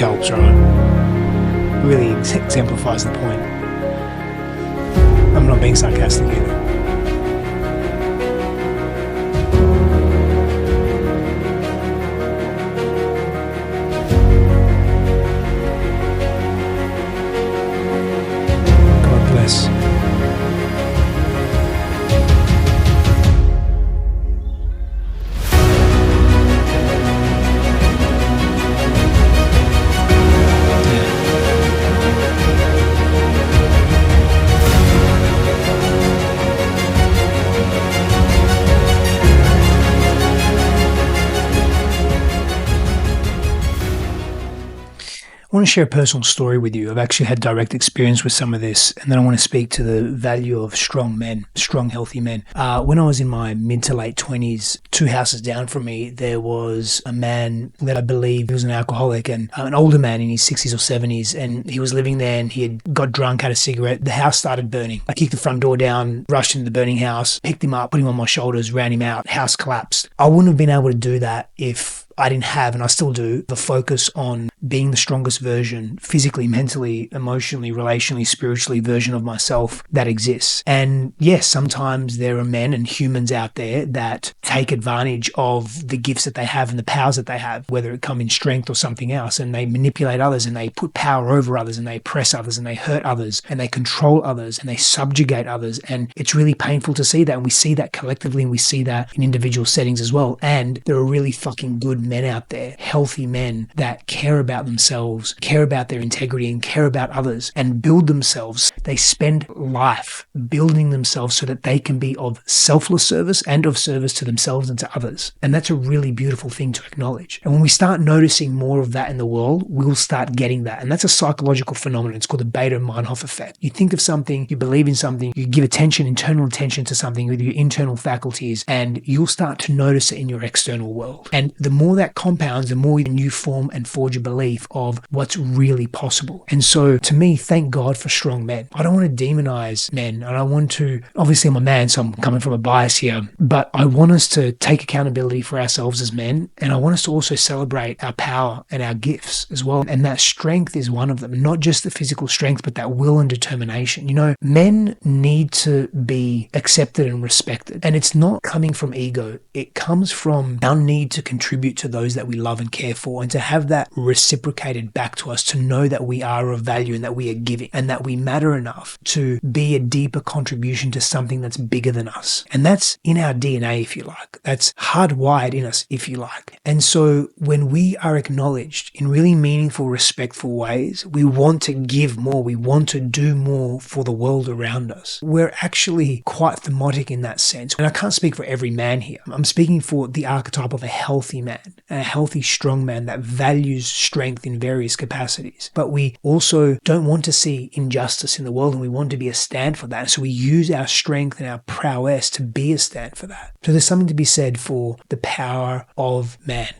helps, right? It really exemplifies the point. I'm not being sarcastic either. God bless. I want to share a personal story with you. I've actually had direct experience with some of this, and then I want to speak to the value of strong men, strong, healthy men. When I was in my mid to late 20s, 2 houses down from me, there was a man that I believe he was an alcoholic, and an older man in his 60s or 70s, and he was living there, and he had got drunk, had a cigarette. The house started burning. I kicked the front door down, rushed into the burning house, picked him up, put him on my shoulders, ran him out. House collapsed. I wouldn't have been able to do that if I didn't have, and I still do, the focus on being the strongest version, physically, mentally, emotionally, relationally, spiritually, version of myself that exists. And yes, sometimes there are men and humans out there that take advantage of the gifts that they have and the powers that they have, whether it come in strength or something else, and they manipulate others and they put power over others and they oppress others and they hurt others and they control others and they subjugate others. And it's really painful to see that. And we see that collectively, and we see that in individual settings as well. And there are really fucking good men out there, healthy men that care about themselves, care about their integrity, and care about others, and build themselves. They spend life building themselves so that they can be of selfless service and of service to themselves and to others. And that's a really beautiful thing to acknowledge. And when we start noticing more of that in the world, we'll start getting that. And that's a psychological phenomenon. It's called the Bader-Meinhof effect. You think of something, you believe in something, you give attention, internal attention to something with your internal faculties, and you'll start to notice it in your external world. And the more that compounds, the more you form and forge a belief of what's really possible. And so to me, thank God for strong men. I don't want to demonize men, and I want to, obviously I'm a man, so I'm coming from a bias here, but I want us to take accountability for ourselves as men, and I want us to also celebrate our power and our gifts as well. And that strength is one of them, not just the physical strength, but that will and determination. You know, men need to be accepted and respected, and it's not coming from ego. It comes from our need to contribute to those that we love and care for, and to have that reciprocated back to us, to know that we are of value and that we are giving and that we matter enough to be a deeper contribution to something that's bigger than us. And that's in our DNA, if you like. That's hardwired in us, if you like. And so when we are acknowledged in really meaningful, respectful ways, we want to give more. We want to do more for the world around us. We're actually quite thematic in that sense. And I can't speak for every man here. I'm speaking for the archetype of a healthy man, a healthy, strong man that values strength in various capacities. But we also don't want to see injustice in the world, and we want to be a stand for that. So we use our strength and our prowess to be a stand for that. So there's something to be said for the power of man.